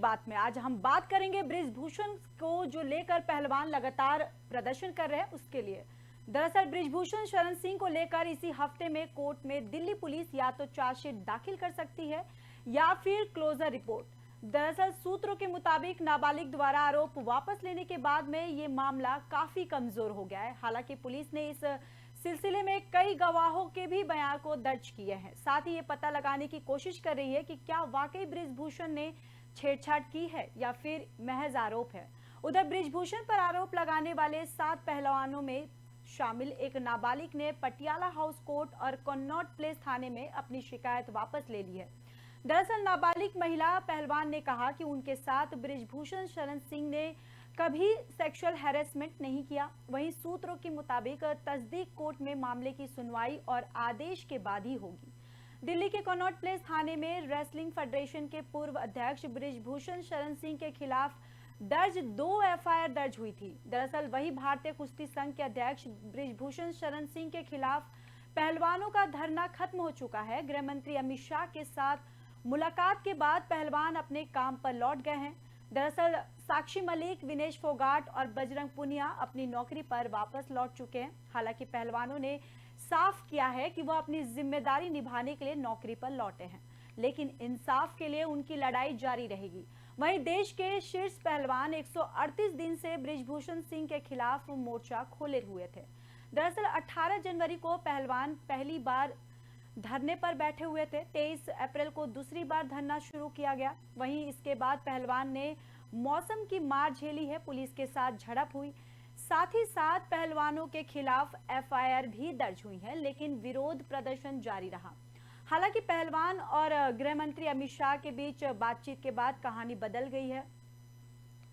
बात में आज हम बात करेंगे बृजभूषण को जो लेकर पहलवान लगातार प्रदर्शन कर रहे हैं उसके लिए। दरअसल बृजभूषण शरण सिंह को लेकर इसी हफ्ते में कोर्ट में दिल्ली पुलिस या तो चार्जशीट दाखिल कर सकती है या फिर क्लोजर रिपोर्ट। दरअसल सूत्रों के मुताबिक नाबालिग द्वारा आरोप वापस लेने के बाद में ये मामला काफी कमजोर हो गया है। हालांकि पुलिस ने इस सिलसिले में कई गवाहों के भी बयान को दर्ज किए हैं। साथ ही ये पता लगाने की कोशिश कर रही है कि क्या वाकई बृजभूषण ने छेड़छाड़ की है या फिर महज आरोप है। उधर बृजभूषण पर आरोप लगाने वाले 7 पहलवानों में शामिल एक नाबालिग ने पटियाला हाउस कोर्ट और कन्नॉट प्लेस थाने में अपनी शिकायत वापस ले ली है। दरअसल नाबालिग महिला पहलवान ने कहा कि उनके साथ बृजभूषण शरण सिंह ने कभी सेक्सुअल हैरेसमेंट नहीं किया। वहीं सूत्रों के मुताबिक तस्दीक कोर्ट में मामले की सुनवाई और आदेश के बाद ही होगी। दिल्ली के कनॉट प्लेस थाने में रेसलिंग फेडरेशन के पूर्व अध्यक्ष बृजभूषण शरण सिंह के खिलाफ दर्ज 2 एफआईआर दर्ज हुई थी। दरअसल वही भारतीय कुश्ती संघ के अध्यक्ष बृजभूषण शरण सिंह के खिलाफ पहलवानों का धरना खत्म हो चुका है। गृह मंत्री अमित शाह के साथ मुलाकात के बाद पहलवान अपने काम पर लौट गए हैं। दरअसल साक्षी मलिक, विनेश फोगाट और बजरंग पुनिया अपनी नौकरी पर वापस लौट चुके हैं। हालांकि पहलवानों ने साफ किया है कि वह अपनी जिम्मेदारी निभाने के लिए नौकरी पर लौटे हैं, लेकिन इंसाफ के लिए उनकी लड़ाई जारी रहेगी। वहीं देश के शीर्ष पहलवान 138 दिन से बृजभूषण सिंह के खिलाफ मोर्चा खोले हुए थे। दरअसल 18 जनवरी को पहलवान पहली बार धरने पर बैठे हुए थे। 23 अप्रैल को दूसरी बार धरना शुरू किया गया। वहीं इसके बाद पहलवान ने मौसम की मार झेली है, पुलिस के साथ झड़प हुई। साथ ही साथ पहलवानों के खिलाफ एफआईआर भी दर्ज हुई है, लेकिन विरोध प्रदर्शन जारी रहा। हालांकि पहलवान और गृह मंत्री अमित शाह के बीच बातचीत के बाद कहानी बदल गई है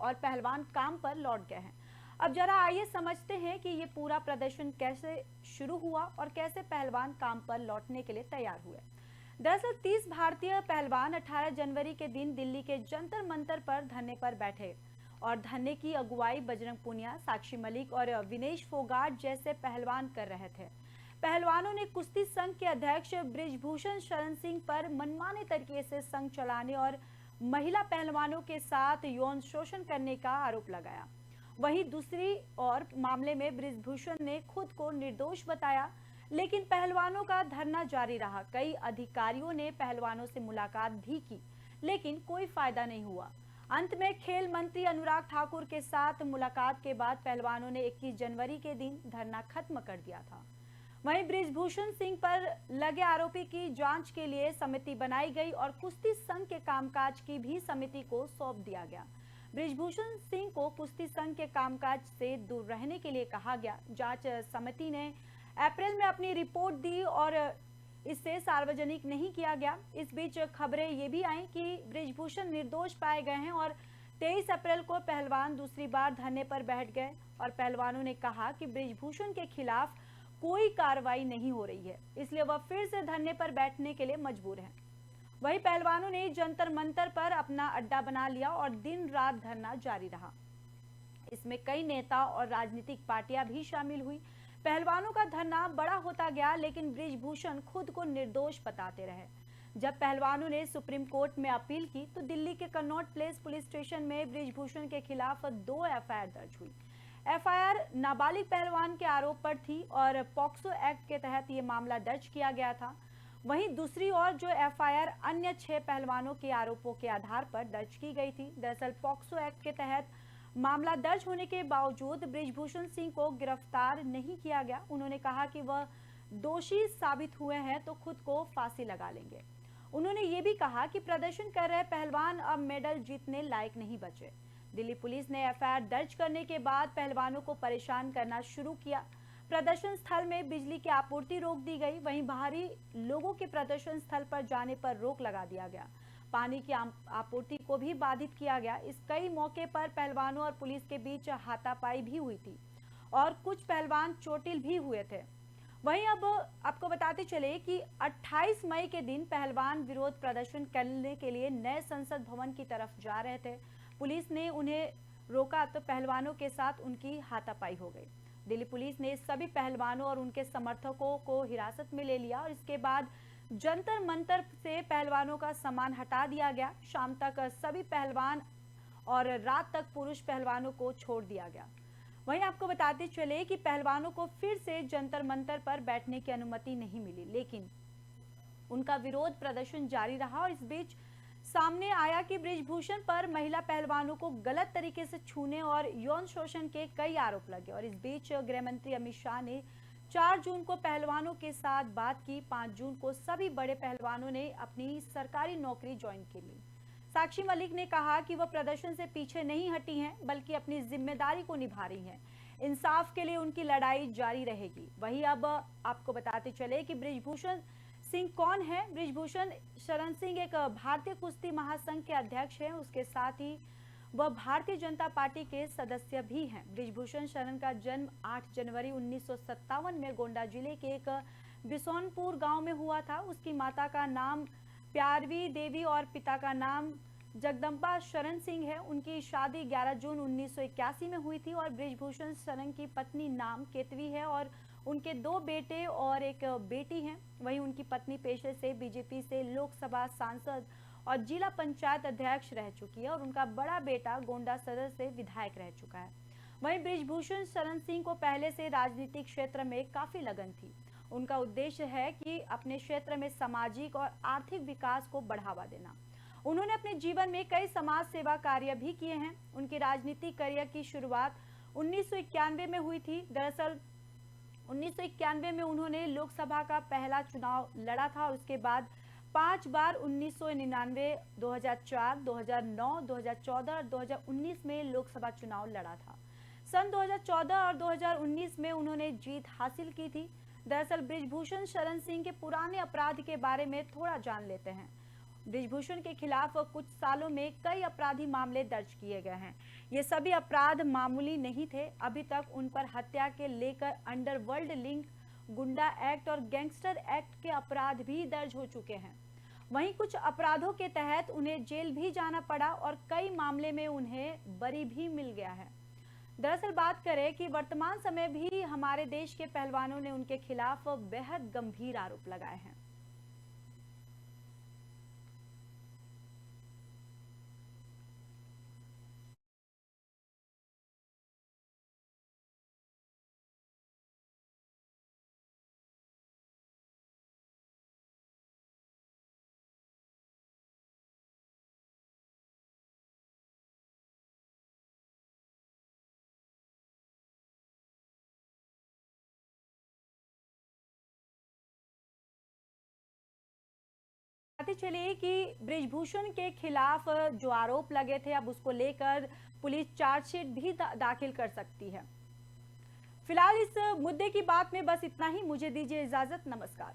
और पहलवान काम पर लौट गए हैं। अब जरा आइए समझते हैं कि ये पूरा प्रदर्शन कैसे शुरू हुआ और कैसे पहलवान काम पर लौटने के लिए तैयार हुए। दरअसल 30 भारतीय पहलवान 18 जनवरी के दिन दिल्ली के जंतर मंतर पर धरने पर बैठे और धरने की अगुवाई बजरंग पुनिया, साक्षी मलिक और विनेश फोगाट जैसे पहलवान कर रहे थे। पहलवानों ने कुश्ती संघ के अध्यक्ष बृजभूषण शरण सिंह पर मनमाने तरीके से संघ चलाने और महिला पहलवानों के साथ यौन शोषण करने का आरोप लगाया। वहीं दूसरी ओर मामले में बृजभूषण ने खुद को निर्दोष बताया, लेकिन पहलवानों का धरना जारी रहा। कई अधिकारियों ने पहलवानों से मुलाकात भी की, लेकिन कोई फायदा नहीं हुआ। अंत में खेल मंत्री अनुराग ठाकुर के साथ मुलाकात के बाद पहलवानों ने 21 जनवरी के दिन धरना खत्म कर दिया था। वहीं बृजभूषण सिंह पर लगे आरोपी की जांच के लिए समिति बनाई गई और कुश्ती संघ के कामकाज की भी समिति को सौंप दिया गया। बृजभूषण सिंह को कुश्ती संघ के कामकाज से दूर रहने के लिए कहा गया। जांच समिति ने अप्रैल में अपनी रिपोर्ट दी और इसे सार्वजनिक नहीं किया गया। इस बीच खबरें ये भी आई कि बृजभूषण निर्दोष पाए गए हैं और 23 अप्रैल को पहलवान दूसरी बार धरने पर बैठ गए और पहलवानों ने कहा कि बृजभूषण के खिलाफ कोई कार्रवाई नहीं हो रही है, इसलिए वह फिर से धरने पर बैठने के लिए मजबूर हैं। वहीं पहलवानों ने जंतर मंतर पर अपना अड्डा बना लिया और दिन रात धरना जारी रहा। इसमें कई नेता और राजनीतिक पार्टियां भी शामिल हुई। पहलवानों का धरना बड़ा होता गया, लेकिन बृजभूषण खुद को निर्दोष बताते रहे। जब पहलवानों ने सुप्रीम कोर्ट में अपील की तो दिल्ली के कनॉट प्लेस पुलिस स्टेशन में बृजभूषण के खिलाफ 2 एफआईआर दर्ज हुई। एफआईआर नाबालिग पहलवान के आरोप पर थी और पॉक्सो एक्ट के तहत ये मामला दर्ज किया गया था। वहीं दूसरी ओर जो एफआईआर अन्य 6 पहलवानों के आरोपों के आधार पर दर्ज की गई थी। दरअसल पॉक्सो एक्ट के तहत मामला दर्ज होने के बावजूद बृजभूषण सिंह को गिरफ्तार नहीं किया गया। उन्होंने कहा कि वह दोषी साबित हुए हैं तो खुद को फांसी लगा लेंगे। उन्होंने ये भी कहा कि प्रदर्शन कर रहे पहलवान अब मेडल जीतने लायक नहीं बचे। दिल्ली पुलिस ने एफआईआर दर्ज करने के बाद पहलवानों को परेशान करना शुरू किया। प्रदर्शन स्थल में बिजली की आपूर्ति रोक दी गई। वहीं बाहरी लोगों के प्रदर्शन स्थल पर जाने पर रोक लगा दिया गया। पानी की आपूर्ति को भी बाधित किया गया। इस कई मौके पर पहलवानों और पुलिस के बीच हाथापाई भी हुई थी और कुछ पहलवान चोटिल भी हुए थे। वहीं अब आपको बताते चले कि 28 मई के दिन पहलवान विरोध प्रदर्शन करने के लिए नए संसद भवन की तरफ जा रहे थे। पुलिस ने उन्हें रोका तो पहलवानों के साथ उनकी हाथापाई हो गई। दिल्ली पुलिस ने सभी पहलवानों और उनके समर्थकों को हिरासत में ले लिया और इसके बाद जंतर मंतर से पहलवानों का सामान हटा दिया गया। शाम तक सभी पहलवान और रात तक पुरुष पहलवानों को छोड़ दिया गया। वहीं आपको बताते चले कि पहलवानों को फिर से जंतर मंतर पर बैठने की अनुमति नहीं मिली, लेकिन उनका विरोध प्रदर्शन जारी रहा। और इस बीच सामने आया कि बृजभूषण पर महिला पहलवानों को गलत तरीके से छूने और यौन शोषण के कई आरोप लगे। और इस बीच गृह मंत्री अमित शाह ने 4 जून को पहलवानों के साथ बात की। 5 जून को सभी बड़े पहलवानों ने अपनी सरकारी नौकरी ज्वाइन की ली। साक्षी मलिक ने कहा कि वह प्रदर्शन से पीछे नहीं हटी हैं, बल्कि अपनी जिम्मेदारी को निभा रही हैं। इंसाफ के लिए उनकी लड़ाई जारी रहेगी। वहीं अब आपको बताते चले कि बृजभूषण सिंह कौन है। बृजभूषण शरण सिंह एक भारतीय कुश्ती महासंघ के अध्यक्ष हैं। उसके साथ ही वह भारतीय जनता पार्टी के सदस्य भी हैं। बृजभूषण शरण का जन्म 8 जनवरी 1957 में गोंडा जिले के एक बिसौनपुर गांव में हुआ था। उसकी माता का नाम प्यारवी देवी और पिता का नाम जगदम्बा शरण सिंह है। उनकी शादी 11 जून 1981 में हुई थी। और बृजभूषण शरण की पत्नी नाम केतवी है और उनके 2 बेटे और एक बेटी हैं। वहीं उनकी पत्नी पेशे से बीजेपी से लोकसभा सांसद और जिला पंचायत अध्यक्ष रह चुकी है और उनका बड़ा बेटा गोंडा सदर से विधायक रह चुका है। वहीं बृजभूषण शरण सिंह को पहले से राजनीतिक क्षेत्र में काफी लगन थी। उनका उद्देश्य है कि अपने क्षेत्र में सामाजिक और आर्थिक विकास को बढ़ावा देना। उन्होंने अपने जीवन में कई समाज सेवा कार्य भी किए हैं। उनकी राजनीतिक करियर की शुरुआत 1991 में हुई थी। दरअसल 1991 में उन्होंने लोकसभा का पहला चुनाव लड़ा था और उसके बाद 5 बार 1999, 2004, 2009, 2014 और 2019 में लोकसभा चुनाव लड़ा था। सन 2014 और 2019 में उन्होंने जीत हासिल की थी। दरअसल बृजभूषण शरण सिंह के पुराने अपराध के बारे में थोड़ा जान लेते हैं। बृजभूषण के खिलाफ कुछ सालों में कई आपराधिक मामले दर्ज किए गए हैं। ये सभी अपराध मामूली नहीं थे। अभी तक उन पर हत्या के लेकर अंडरवर्ल्ड लिंक, गुंडा एक्ट और गैंगस्टर एक्ट के अपराध भी दर्ज हो चुके हैं। वहीं कुछ अपराधों के तहत उन्हें जेल भी जाना पड़ा और कई मामले में उन्हें बरी भी मिल गया है। दरअसल बात करें कि वर्तमान समय भी हमारे देश के पहलवानों ने उनके खिलाफ बेहद गंभीर आरोप लगाए हैं। बताते चलिए कि बृजभूषण के खिलाफ जो आरोप लगे थे, अब उसको लेकर पुलिस चार्जशीट भी दाखिल कर सकती है। फिलहाल इस मुद्दे की बात में बस इतना ही। मुझे दीजिए इजाजत। नमस्कार।